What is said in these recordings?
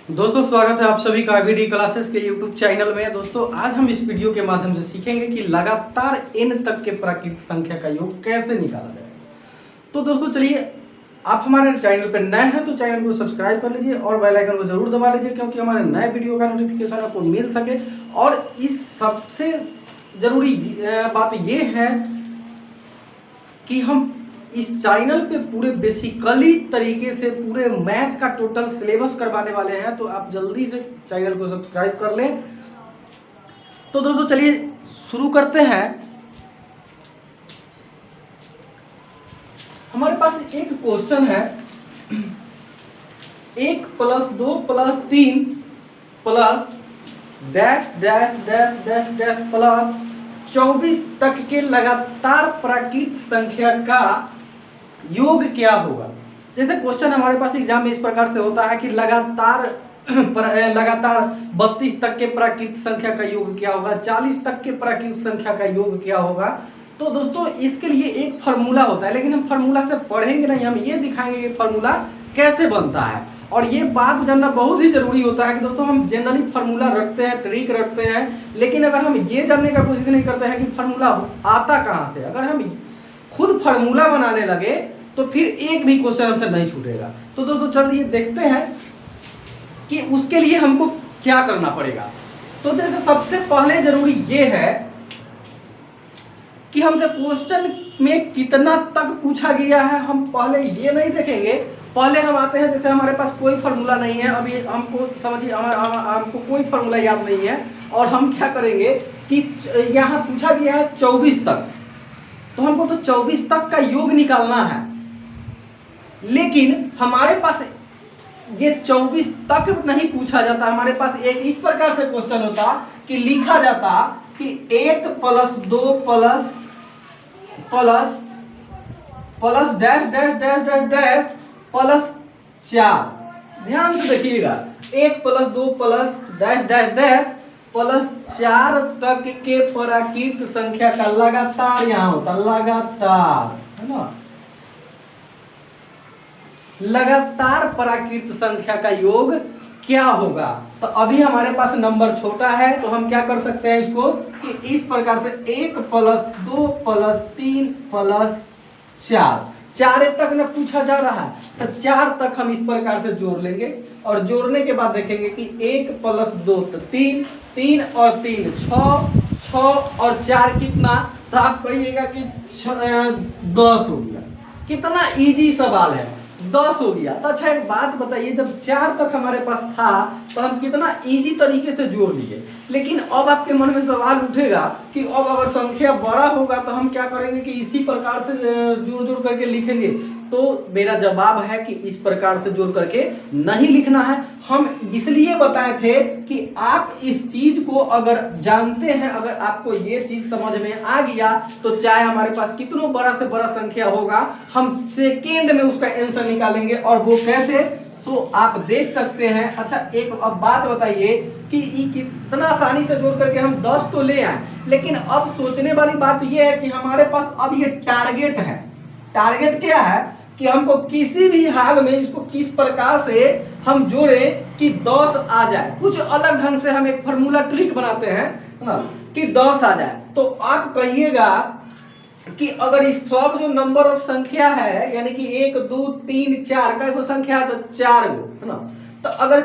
दोस्तों स्वागत है आप सभी का वीडी क्लासेस के यूट्यूब चैनल में। दोस्तों आज हम इस वीडियो के माध्यम से सीखेंगे कि लगातार n तक के प्राकृतिक संख्या का योग कैसे निकाला जाए। तो दोस्तों चलिए, आप हमारे चैनल पर नए हैं तो चैनल को सब्सक्राइब कर लीजिए और बेल आइकन को जरूर दबा लीजिए, क्योंकि हमारे नए वीडियो का नोटिफिकेशन आपको मिल सके। और इस सबसे ज़रूरी बात ये है कि हम इस चैनल पे पूरे बेसिकली तरीके से पूरे मैथ का टोटल सिलेबस करवाने वाले हैं, तो आप जल्दी से चैनल को सब्सक्राइब कर लें। तो दोस्तों चलिए शुरू करते हैं। हमारे पास एक क्वेश्चन है, 1 + 2 + 3 plus dash dash dash dash dash plus 24 तक के लगातार प्राकृतिक संख्या का योग क्या होगा। जैसे क्वेश्चन हमारे पास एग्जाम में इस प्रकार से होता है कि लगातार 32 तक के प्राकृतिक संख्या का योग क्या होगा, 40 तक के प्राकृतिक संख्या का योग क्या होगा। तो दोस्तों इसके लिए एक फार्मूला होता है, लेकिन हम फार्मूला से पढ़ेंगे नहीं, हम ये दिखाएंगे कि फार्मूला कैसे बनता है। और ये बात जानना बहुत ही जरूरी होता है कि दोस्तों हम जनरली फार्मूला रखते हैं, ट्रिक रखते हैं, लेकिन अगर हम ये जानने का कोशिश नहीं करते हैं कि फार्मूला आता कहाँ से, अगर हम खुद फार्मूला बनाने लगे तो फिर एक भी क्वेश्चन हमसे नहीं छूटेगा। तो दोस्तों चलिए देखते हैं कि उसके लिए हमको क्या करना पड़ेगा। तो जैसे सबसे पहले जरूरी ये है कि हमसे क्वेश्चन में कितना तक पूछा गया है, हम पहले ये नहीं देखेंगे। पहले हम आते हैं, जैसे हमारे पास कोई फार्मूला नहीं है, अभी हमको समझिए हमको कोई फार्मूला याद नहीं है, और हम क्या करेंगे कि यहाँ पूछा गया है 24 तक, तो हमको तो 24 तक का योग निकालना है। लेकिन हमारे पास ये 24 तक नहीं पूछा जाता, हमारे पास एक इस प्रकार से क्वेश्चन होता कि लिखा जाता कि 1 + 2 plus dash dash dash dash dash plus 4। ध्यान से देखिएगा, 1 + 2 plus dash dash dash plus 4 तक के प्राकृतिक संख्या का लगातार यहाँ होता, लगातार है ना, लगातार प्राकृतिक संख्या का योग क्या होगा। तो अभी हमारे पास नंबर छोटा है, तो हम क्या कर सकते हैं इसको कि इस प्रकार से 1 + 2 + 3 + 4, 4 तक न पूछा जा रहा है, तो 4 तक हम इस प्रकार से जोड़ लेंगे। और जोड़ने के बाद देखेंगे कि 1 + 2 तो 3, 3 और 3 6, 6 और 4 कितना, तो आप कहिएगा कि 10 हो गया। कितना इजी सवाल है, 10 हो गया। तो अच्छा एक बात बताइए, जब 4 तक हमारे पास था तो हम कितना इजी तरीके से जोड़ लिए। लेकिन अब आपके मन में सवाल उठेगा कि अब अगर संख्या बड़ा होगा तो हम क्या करेंगे कि इसी प्रकार से जोड़ जोड़ करके लिखेंगे। तो मेरा जवाब है कि इस प्रकार से जोड़ करके नहीं लिखना है। हम इसलिए बताए थे कि आप इस चीज को अगर जानते हैं, अगर आपको ये चीज समझ में आ गया, तो चाहे हमारे पास कितना बड़ा से बड़ा संख्या होगा, हम सेकेंड में उसका आंसर निकालेंगे। और वो कैसे, तो आप देख सकते हैं। अच्छा एक अब बात बताइए कि कितना आसानी से जोड़ करके हम 10 तो ले आए, लेकिन अब सोचने वाली बात यह है कि हमारे पास अब ये टारगेट है। टारगेट क्या है कि हमको किसी भी हाल में इसको किस प्रकार से हम जोड़ें कि 10 आ जाए। कुछ अलग ढंग से हम एक फार्मूला ट्रिक बनाते हैं ना कि 10 आ जाए। तो आप कहिएगा कि अगर इस सब जो नंबर ऑफ संख्या है, यानी कि 1 2 3 4 का संख्या है, तो 4 गो है ना। तो अगर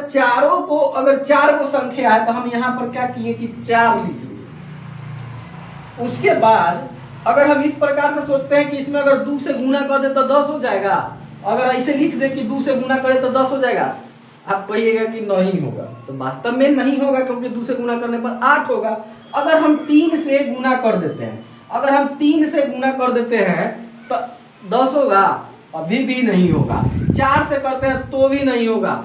अगर 4 गो संख्या है, तो हम यहाँ पर क्या किए कि 4 लिख लिए। उसके बाद अगर हम इस प्रकार से सोचते हैं कि इसमें अगर 2 से गुना कर दे तो 10 हो जाएगा, अगर ऐसे लिख दे कि 2 से गुना करे तो 10 हो जाएगा, आप कहिएगा कि नहीं होगा। तो वास्तव में नहीं होगा, क्योंकि 2 से गुना करने पर 8 होगा। अगर हम 3 से गुना कर देते हैं, अगर हम 3 से गुना कर देते हैं तो 10 होगा, अभी भी नहीं होगा। 4 से करते हैं तो भी नहीं होगा।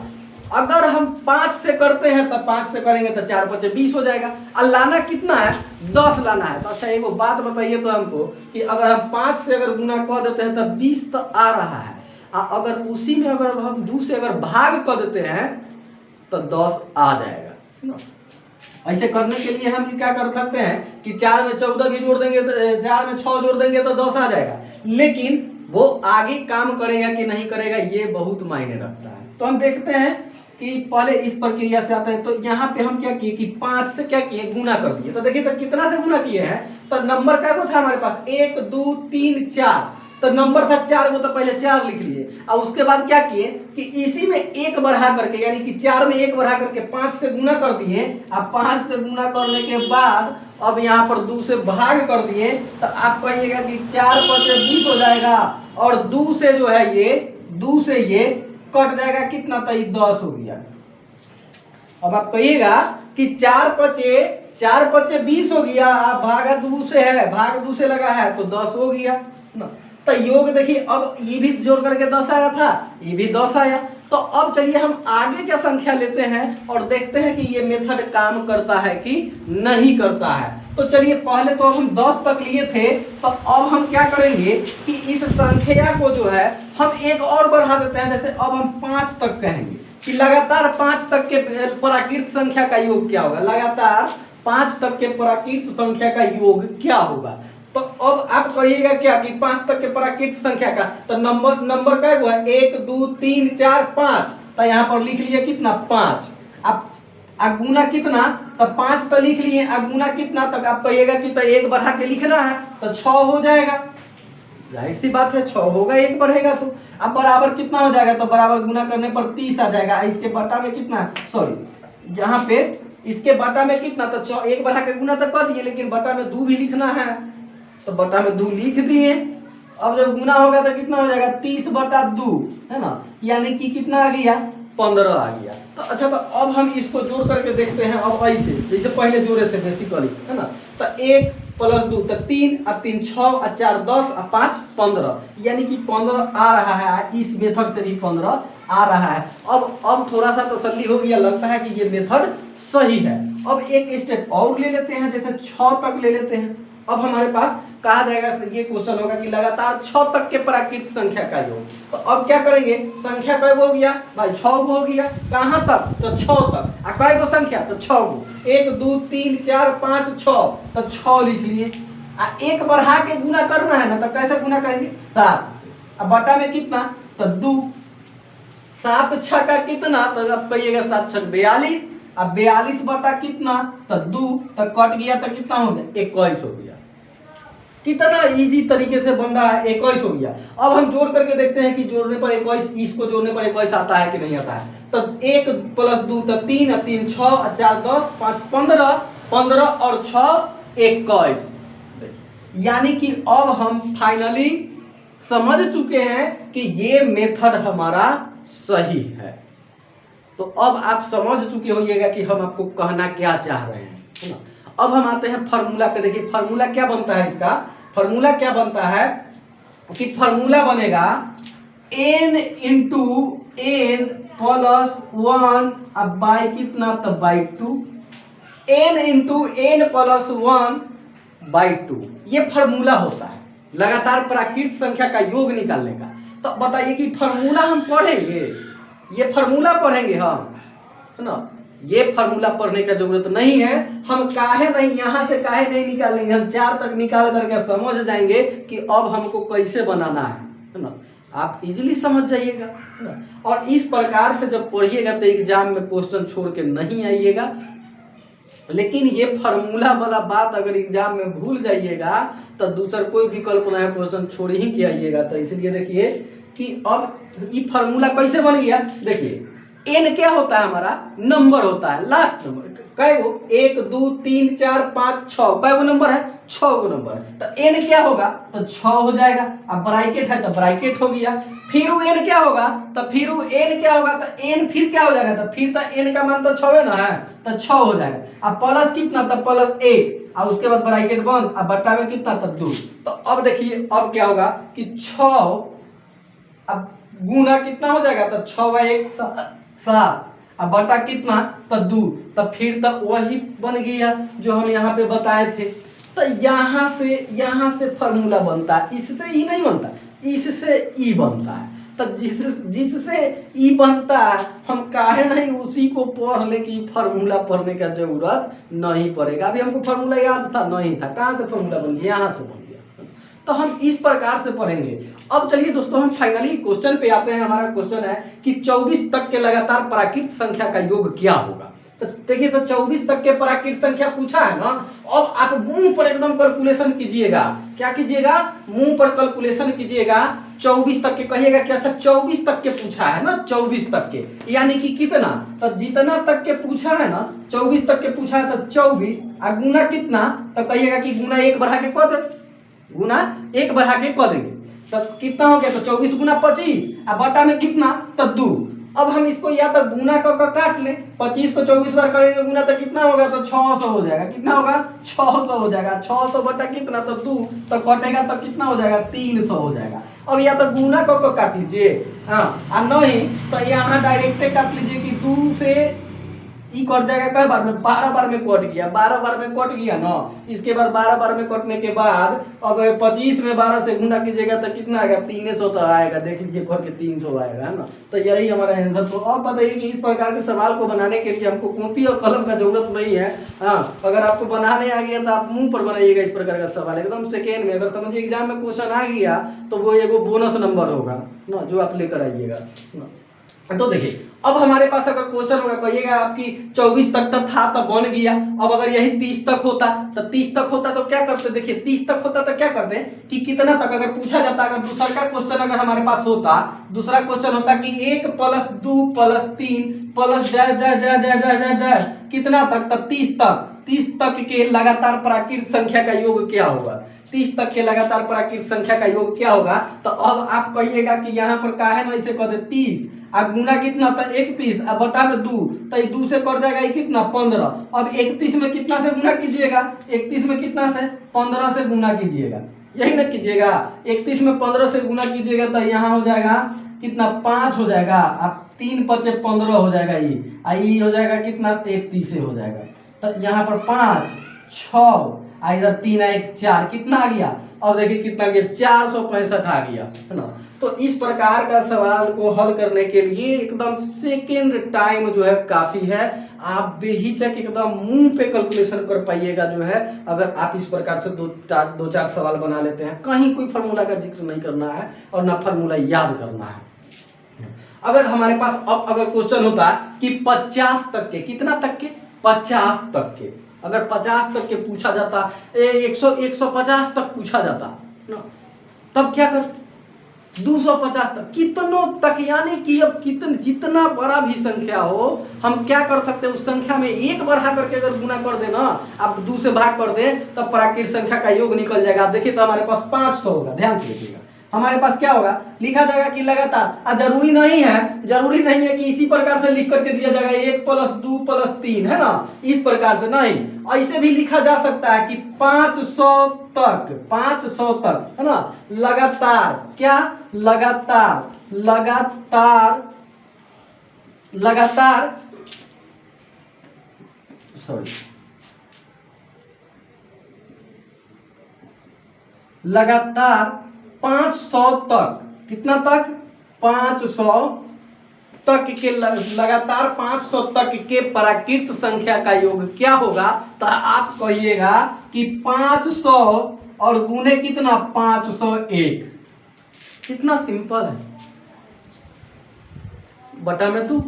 अगर हम 5 से करते हैं तो 5 से करेंगे तो 4 × 5 = 20 हो जाएगा। और लाना कितना है, 10 लाना है। तो अच्छा एक बात बताइए तो हमको कि अगर हम 5 से अगर गुना कर देते हैं तो 20 तो आ रहा है, अगर उसी में अगर हम 2 से अगर भाग कर देते हैं तो 10 आ जाएगा। ऐसे करने के लिए हम क्या कर सकते हैं कि 4 में 14 भी जोड़ देंगे, 4 में 6 जोड़ देंगे तो 10 आ जाएगा। लेकिन वो आगे काम करेगा कि नहीं करेगा, ये बहुत मायने रखता है। तो हम देखते हैं कि पहले इस प्रक्रिया से आता है, तो यहाँ पे हम क्या किए कि 5 से क्या किए, गुना कर दिए। तो देखिए तो कितना से गुना किए हैं, तो नंबर क्या था हमारे पास 1 2 3 4, तो नंबर था 4 को, तो पहले 4 लिख लिए और उसके बाद क्या किए कि इसी में 1 बढ़ा करके, यानी कि 4 में 1 बढ़ा करके 5 से गुना कर दिए। अब 5 से गुना करने के बाद अब यहाँ पर 2 से भाग कर दिए, तो आप कहिएगा कि 4 5 20 हो जाएगा, और 2 से जो है ये 2 से ये कट जाएगा कितना, तो 10 हो गया। अब आप कहिएगा कि 4 5 20 हो गया, आप भागा 2 से है, भाग 2 से लगा है तो 10 हो गया ना। तो योग देखिए, अब ये भी जोड़ करके 10 आया था, ये भी 10 आया। तो अब चलिए हम आगे क्या संख्या लेते हैं और देखते हैं कि ये मेथड काम करता है कि नहीं करता है। तो चलिए पहले तो हम 10 तक लिए थे, तो अब हम क्या करेंगे कि इस संख्या को जो है हम एक और बढ़ा देते हैं। जैसे अब हम 5 तक कहेंगे कि लगातार 5 तक के प्राकृत संख्या का योग क्या होगा, लगातार 5 तक के प्राकृत संख्या का योग क्या होगा। तो अब आप कहिएगा क्या कि 5 तक के प्राकृत संख्या का, तो नंबर क्या हुआ 1 2 3 4 5, तो यहाँ पर लिख लिए कितना 5। अब गुना कितना, तो 5 तो लिख लिए, अब गुना कितना तक आप कहिएगा कि तो 1 बढ़ा के लिखना है, तो 6 हो जाएगा। जाहिर सी बात है 6 होगा, 1 बढ़ेगा तो। अब बराबर कितना हो जाएगा, तो बराबर गुना करने पर 30 आ जाएगा। इसके बटा में कितना, सॉरी यहाँ पे इसके बटा में कितना, तो 1 बढ़ा के गुना तो कर दिए, लेकिन बटा में 2 भी लिखना है, तो बटा में 2 लिख दिए। अब जब गुना होगा तो कितना हो जाएगा 30 बटा 2, है ना, यानी कि कितना आ गया 15 आ गया। तो अच्छा, तो अब हम इसको जोड़ करके देखते हैं। अब ऐसे जैसे पहले जोड़े थे बेसिकली, है ना, तो 1 प्लस 2 तो 3 और 3 6 और 4 10 और 5 15, यानी कि 15 आ रहा है। इस मेथड से भी 15 आ रहा है। अब थोड़ा सा तसल्ली हो गया, लगता है कि ये मेथड सही है। अब एक स्टेप और ले लेते हैं, जैसे 6 तक ले लेते हैं। अब हमारे पास कहा जाएगा, ये क्वेश्चन होगा कि लगातार 6 तक के प्राकृत संख्या का योग। तो अब क्या करेंगे, संख्या कै हो गया भाई 6 हो गया, कहाँ तक, तो 6 तक। और कै गो संख्या, तो 6 गो, 1 2 3 4 5 6, तो 6 लिख लिए। और 1 बढ़ा के गुना करना है ना, तो कैसे गुना करेंगे 7, अब बटा में कितना, तो 2, 7 6 का कितना, तो अब कहिएगा 7 6 42, अब 42 बटा कितना, तो 2, तो कट गया तो कितना हो गया 21 हो गया। कितना इजी तरीके से बन रहा है, 21 हो गया। अब हम जोड़ करके देखते हैं कि जोड़ने पर 21, इसको जोड़ने पर 21 आता है कि नहीं आता है। तो 1 प्लस 2 तो 3 और 3 6 और 4 10 5 15, 15 और 6 21, यानी कि अब हम फाइनली समझ चुके हैं कि ये मेथड हमारा सही है। तो अब आप समझ चुके होइएगा कि हम आपको कहना क्या चाह रहे हैं, है ना। अब हम आते हैं फार्मूला पे। देखिए फार्मूला क्या बनता है, इसका फार्मूला क्या बनता है कि फार्मूला बनेगा n इंटू n प्लस 1 अब बाई कितना, तो by 2, n into n plus 1 by 2, ये फार्मूला होता है लगातार प्राकृत संख्या का योग निकालने का। तो बताइए कि फार्मूला हम पढ़ेंगे, ये फार्मूला पढ़ेंगे हम, है ना। ये फार्मूला पढ़ने का जरूरत नहीं है, हम काहे नहीं, यहाँ से काहे नहीं निकालेंगे, हम 4 तक निकाल करके समझ जाएंगे कि अब हमको कैसे बनाना है ना। आप इजीली समझ जाइएगा, है ना। और इस प्रकार से जब पढ़िएगा तो एग्जाम में क्वेश्चन छोड़ के नहीं आइएगा। लेकिन ये फार्मूला वाला बात अगर एग्जाम में भूल जाइएगा तो दूसरा कोई विकल्प नहीं है, क्वेश्चन छोड़ ही के आइएगा। तो इसलिए देखिए कि अब ये फार्मूला कैसे बन गया। देखिए n क्या होता है, हमारा नंबर होता है, लास्ट नंबर। कै गो 1 2 3 4 5 6, कै गो नंबर है 6 गो नंबर है। तो n क्या होगा, तो 6 हो जाएगा। अब ब्रैकेट है तो ब्रैकेट हो गया। फिर n क्या होगा, तो फिर n क्या होगा, तो n फिर क्या हो जाएगा, तो फिर तो n का मान तो 6 ना है, तो 6 हो जाएगा। अब प्लस कितना, तो प्लस 1, और उसके बाद ब्रैकेट बंद, अब बट्टा में कितना, तो 2। तो अब देखिए अब क्या होगा कि 6, अब गुना कितना हो जाएगा, तो 6 × 1 7, अब बटा कितना, तो 2, तो फिर तक वही बन गया जो हम यहाँ पे बताए थे। तो यहाँ से फार्मूला बनता है, इससे ई नहीं बनता, इससे ई बनता है। तो जिससे ई बनता है हम काहे नहीं उसी को पढ़ ले कि फार्मूला पढ़ने का जरूरत नहीं पड़ेगा। अभी हमको फार्मूला याद था नहीं था, कहाँ से फार्मूला बन गया, यहाँ से बन गया। तो हम इस प्रकार से पढ़ेंगे। अब चलिए दोस्तों हम फाइनली क्वेश्चन पे आते हैं। हमारा क्वेश्चन है कि 24 तक के लगातार प्राकृत संख्या का योग क्या होगा। तो देखिए, तो 24 तक के प्राकृत संख्या पूछा है ना। अब आप मुंह पर एकदम कैलकुलेशन कीजिएगा। क्या कीजिएगा? मुंह पर कैलकुलेशन कीजिएगा। 24 तक के कहिएगा कि अच्छा 24 तक के पूछा है ना, 24 तक के यानी कि कितना, तो जितना तक के पूछा है ना, 24 तक के पूछा है तो 24 और गुना कितना, तो कहिएगा कि गुना 1 बढ़ा के कर दे, गुना 1 बढ़ा के कर देंगे। तो कितना हो गया? तो 24 गुना 25 और बटा में कितना, तो 2। अब हम इसको या तो गुना कर काट लें, 25 को 24 बार करेंगे गुना तो कितना होगा, तो 600 हो जाएगा। कितना होगा? 600 हो जाएगा। 600 बटा कितना, तो 2, तो कटेगा तो कितना हो जाएगा, 300 हो जाएगा। अब या तो गुना कर काट लीजिए, हाँ, और नहीं तो यहाँ डायरेक्ट काट लीजिए कि 2 से ई कट जाएगा कई बार में, 12 बार में कट गया, 12 बार में कट गया ना। इसके बाद 12 बार में कटने के बाद अब 25 में 12 से गुना कीजिएगा तो कितना आएगा, 300 तो आएगा। देख लीजिए भर के 300 आएगा, है ना। तो यही हमारा आंसर। तो अब बताइए कि इस प्रकार के सवाल को बनाने के लिए हमको कॉपी और कलम का जरूरत नहीं है। हाँ, अगर आपको बनाने आ गया तो आप मुंह पर बनाइएगा इस प्रकार का सवाल एकदम सेकेंड में। अगर समझिए एग्जाम में क्वेश्चन आ गया तो वो एगो बोनस नंबर होगा ना, जो आप लेकर आइएगा। तो देखिए, अब हमारे पास अगर क्वेश्चन होगा, कहिएगा आपकी 24 तक था तो बन गया। अब अगर यही 30 तक होता तो 30 तक होता तो क्या करते? देखिए 30 तक होता तो क्या करते कि कितना तक अगर पूछा जाता, अगर दूसरा का क्वेश्चन अगर हमारे पास होता, दूसरा क्वेश्चन होता कि 1 + 2 + 3 + डैश कितना तक, तो 30 तक। 30 तक के लगातार प्राकृत संख्या का योग क्या होगा? 30 तक के लगातार प्राकृत संख्या का योग क्या होगा? तो अब आप कहिएगा कि यहाँ पर का है ना, इसे कह दे 30 और गुना कितना था, 31 और बटा में 2, तो 2 से कर जाएगा ये कितना, 15। अब 31 में कितना से गुना कीजिएगा, 31 में कितना से, 15 से गुना कीजिएगा, यही ना कीजिएगा। 31 में 15 से गुना कीजिएगा तो यहाँ हो जाएगा कितना, 5 हो जाएगा। अब 3 × 5 = 15 हो जाएगा। ये हो जाएगा कितना, 31 से हो जाएगा। तो यहाँ पर 5 6 इधर 3 1 4 कितना आ गया, और देखिए कितना गया, 465 आ गया, है ना। तो इस प्रकार का सवाल को हल करने के लिए एकदम सेकेंड टाइम जो है काफी है। आप बेहिचक एकदम मुंह पे कैलकुलेशन कर पाइएगा जो है, अगर आप इस प्रकार से दो चार सवाल बना लेते हैं। कहीं कोई फार्मूला का जिक्र नहीं करना है और ना फार्मूला याद करना है। अगर हमारे पास अब अगर क्वेश्चन होता कि 50 तक के, कितना तक के, 50 तक के, अगर 50 तक के पूछा जाता, 150 तक पूछा जाता ना, तब क्या करते? 250 तक, कितनों तक, यानी कि अब जितना बड़ा भी संख्या हो, हम क्या कर सकते हैं, उस संख्या में 1 बढ़ा करके अगर गुना कर दे ना, आप 2 से भाग कर दे, तब प्राकृत संख्या का योग निकल जाएगा। देखिए तो हमारे पास 500 होगा। ध्यान से देखिएगा, हमारे पास क्या होगा, लिखा जाएगा कि लगातार। जरूरी नहीं है कि इसी प्रकार से लिख करके दिया जाएगा 1 + 2 + 3, है ना, इस प्रकार से नहीं। ऐसे भी लिखा जा सकता है कि 500 तक, है ना, लगातार, क्या, लगातार सॉरी, लगातार 500 तक, कितना तक, 500 तक के, लगातार 500 तक के प्राकृत संख्या का योग क्या होगा? तो आप कहिएगा कि 500 और गुने कितना, 501। कितना सिंपल है, बटा में 2,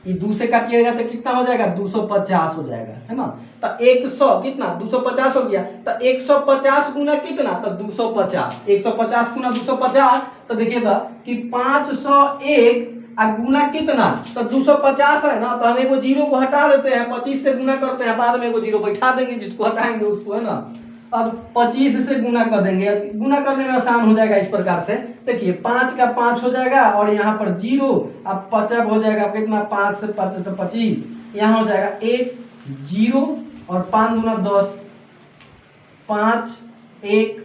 ये 2 से काटिएगा तो कितना हो जाएगा, 250 हो जाएगा, है ना। तो 100 कितना, 250 हो गया। तो 150 गुना कितना, तो 250। 150 गुना 250, तो देखिएगा कि 501 और गुना कितना, तो 250 है ना। तो हम एगो 0 को हटा देते हैं, 25 से गुना करते हैं, बाद में एगो 0 बैठा देंगे, जिसको हटाएंगे उसको, है ना। अब 25 से गुना कर देंगे, गुना करने में आसान हो जाएगा इस प्रकार से। देखिए 5 का 5 हो जाएगा और यहाँ पर 0, अब 50 हो जाएगा कितना, 5 से 5 तो 25, यहाँ हो जाएगा 1 0 और 5 दूना 10, 5 1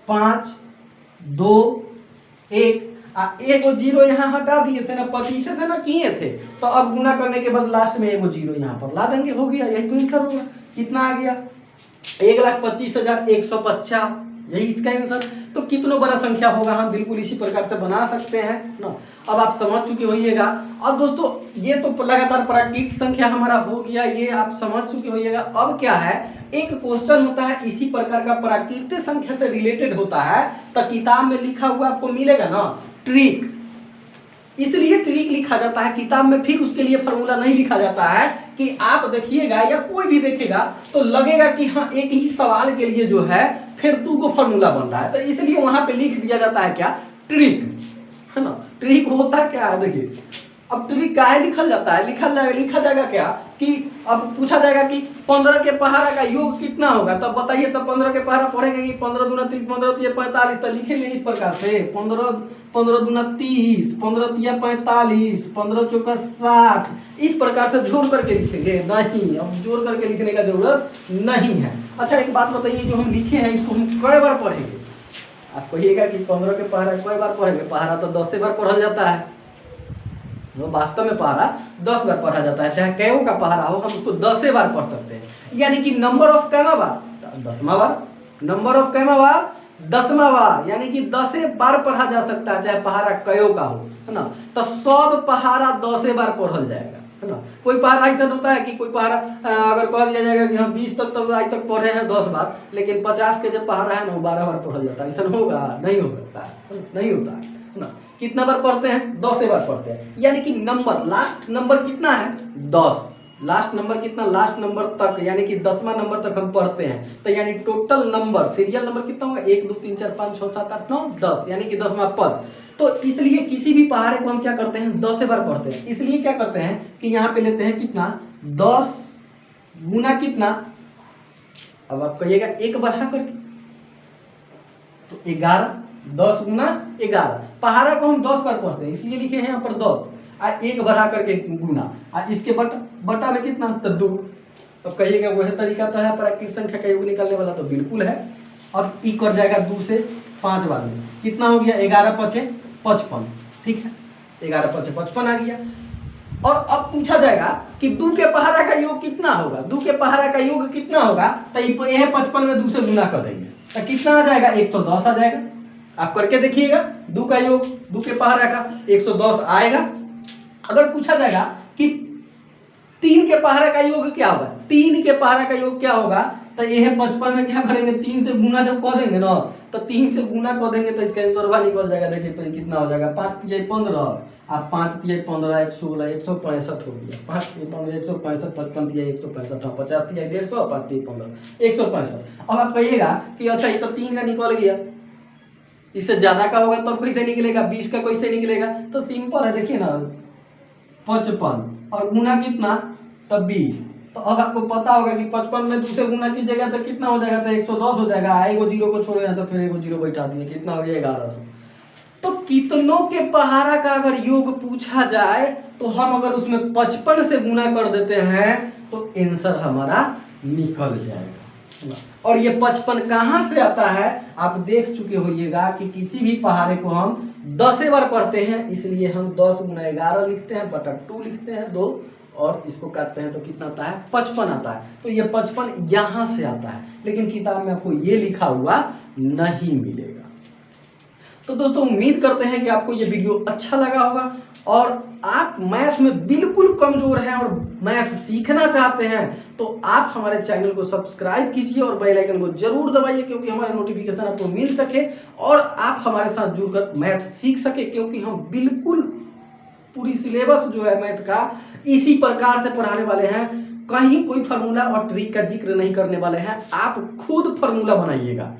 5 2 1, एक 0 यहाँ हटा दिए थे ना, 25 से ना किए थे, तो अब गुना करने के बाद लास्ट में एगो 0 यहाँ पर ला देंगे, हो गया। यही तो आंसर होगा। कितना आ गया, 1,25,150, यही इसका आंसर। तो कितनों बड़ा संख्या होगा हम बिल्कुल इसी प्रकार से बना सकते हैं ना। अब आप समझ चुके होइएगा। अब दोस्तों ये तो लगातार प्राकृतिक संख्या हमारा हो गया, ये आप समझ चुके होइएगा। अब क्या है, एक क्वेश्चन होता है इसी प्रकार का प्राकृतिक संख्या से रिलेटेड होता है, तो किताब में लिखा हुआ आपको मिलेगा ना ट्रिक, इसलिए ट्रिक लिखा जाता है किताब में। फिर उसके लिए फॉर्मूला नहीं लिखा जाता है कि आप देखिएगा या कोई भी देखेगा तो लगेगा कि हाँ एक ही सवाल के लिए जो है फिर 2 को फॉर्मूला बन रहा है, तो इसलिए वहां पे लिख दिया जाता है क्या, ट्रिक, है ना। ट्रिक होता क्या है देखिए, अब ट्रिक काहे लिखल जाता है, लिखा जाएगा क्या कि अब पूछा जाएगा कि 15 के पहाड़ा का योग कितना होगा, तब बताइए। तब 15 के पहाड़ा पढ़ेंगे कि 15 दूना 30, 15 तिया 45, तो लिखेंगे इस प्रकार से 15 दूना 30, 15 तिया 45, 15 चौका 60, इस प्रकार से जोड़ करके लिखेंगे। नहीं, अब जोड़ करके लिखने का जरूरत नहीं है। अच्छा एक बात बताइए, जो हम लिखे हैं इसको हम कई बार पढ़ेंगे? आप कहिएगा कि 15 के पहाड़ा कई बार पढ़ेंगे? पहाड़ा तो 10 बार पढ़ा जाता है, वो वास्तव में पहाड़ा 10 बार पढ़ा जाता है, चाहे कईयों का पहाड़ा हो हम उसको 10 बार पढ़ सकते हैं। यानी कि नंबर ऑफ कैमा बार 10वां बार, नंबर ऑफ कैमा बार 10वां बार, यानी कि 10 बार पढ़ा जा सकता है, चाहे पहाड़ा कईयों का हो, है ना। तो सब पहाड़ा 10 बार पढ़ल जाएगा, है ना। कोई पहाड़ा ऐसा होता है कि कोई पहाड़ा अगर कह दिया जाएगा कि हम 20 तक तो आज तक पढ़े हैं 10 बार, लेकिन 50 के जो पहाड़ा है ना वो 12 बार पढ़ल जाता है, ऐसा होगा? नहीं हो सकता है, नहीं होता है ना। कितना बार पढ़ते हैं? 10 बार पढ़ते हैं। यानी कि नंबर, लास्ट नंबर कितना है? 10। लास्ट नंबर कितना? लास्ट नंबर तक, यानी कि 10वां नंबर तक हम पढ़ते हैं। तो यानी टोटल नंबर, सीरियल नंबर कितना होगा? 1 2 3 4 5 6 7 8 9 10, यानी कि 10वां पद। तो इसलिए किसी भी पहाड़े को हम क्या करते हैं? 10 बार पढ़ते हैं। इसलिए क्या करते हैं कि यहाँ पे लेते हैं कितना? 10 गुना कितना? अब आप कहिएगा 1 बढ़ा करके, तो 11, 10 गुना 11। पहाड़ा को हम 10 बार पढ़ते हैं, इसलिए लिखे हैं यहाँ पर 10, और 1 बढ़ा करके गुना, और इसके बटा में कितना? तो 2। अब कहिएगा वह तरीका तो है प्राकृतिक संख्या का योग निकालने वाला, तो बिल्कुल है। अब ई कर जाएगा 2 से 5 बार में, कितना हो गया? 11 5 55, ठीक है, 11 5 55 आ गया। और अब पूछा जाएगा कि 2 के पहाड़ा का योग कितना होगा? 2 के पहाड़ा का योग कितना होगा? तो यह 55 में 2 से गुना कर देंगे, तो कितना आ जाएगा? 110 आ जाएगा। आप करके देखिएगा, 2 का योग 2 के पहाड़ा का 110 आएगा। अगर पूछा जाएगा कि 3 के पहाड़ा का योग क्या होगा? 3 के पहाड़ा का योग क्या होगा? तो यह 55 में क्या करेंगे? 3 से गुना जब कर देंगे ना, तो 3 से गुना कर देंगे तो इसका आंसर निकल जाएगा। देखिए तो कितना हो जाएगा? 5 तिया 15, आप 5 तिया 15 116 165 हो गया। 5 तिया 15 165, 55 तिया 165, 50 तिया 150, 5 तिया 15 165। अब आप कहिएगा कि अच्छा ये तो 3 का निकल गया, इससे ज्यादा का होगा तो कैसे निकलेगा? 20 का कैसे निकलेगा? तो सिंपल है, देखिए ना 55 और गुना कितना? तो 20। तो अब आपको पता होगा कि 55 में 2 से गुना कीजिएगा तो कितना हो जाएगा? तो 110 हो जाएगा। एगो जीरो को छोड़ेगा तो फिर एगो जीरो बैठा दिए, कितना हो गया? 1100। तो कितनों के पहाड़ा का अगर योग पूछा जाए तो हम अगर उसमें 55 से गुना कर देते हैं तो आंसर हमारा निकल जाएगा। और ये 55 कहाँ से आता है? आप देख चुके होइएगा कि किसी भी पहाड़े को हम 10 बार पढ़ते हैं, इसलिए हम 10 गुना 11 लिखते हैं, बटा 2 लिखते हैं 2, और इसको काटते हैं तो कितना आता है? 55 आता है। तो ये 55 यहाँ से आता है, लेकिन किताब में आपको ये लिखा हुआ नहीं मिलेगा। तो दोस्तों उम्मीद करते हैं कि आपको ये वीडियो अच्छा लगा होगा, और आप मैथ्स में बिल्कुल कमजोर हैं और मैथ्स सीखना चाहते हैं तो आप हमारे चैनल को सब्सक्राइब कीजिए और बेल आइकन को जरूर दबाइए, क्योंकि हमारे नोटिफिकेशन आपको मिल सके और आप हमारे साथ जुड़कर मैथ्स सीख सके। क्योंकि हम बिल्कुल पूरी सिलेबस जो है मैथ का इसी प्रकार से पढ़ाने वाले हैं, कहीं कोई फार्मूला और ट्रिक का जिक्र नहीं करने वाले हैं। आप खुद फार्मूला बनाइएगा।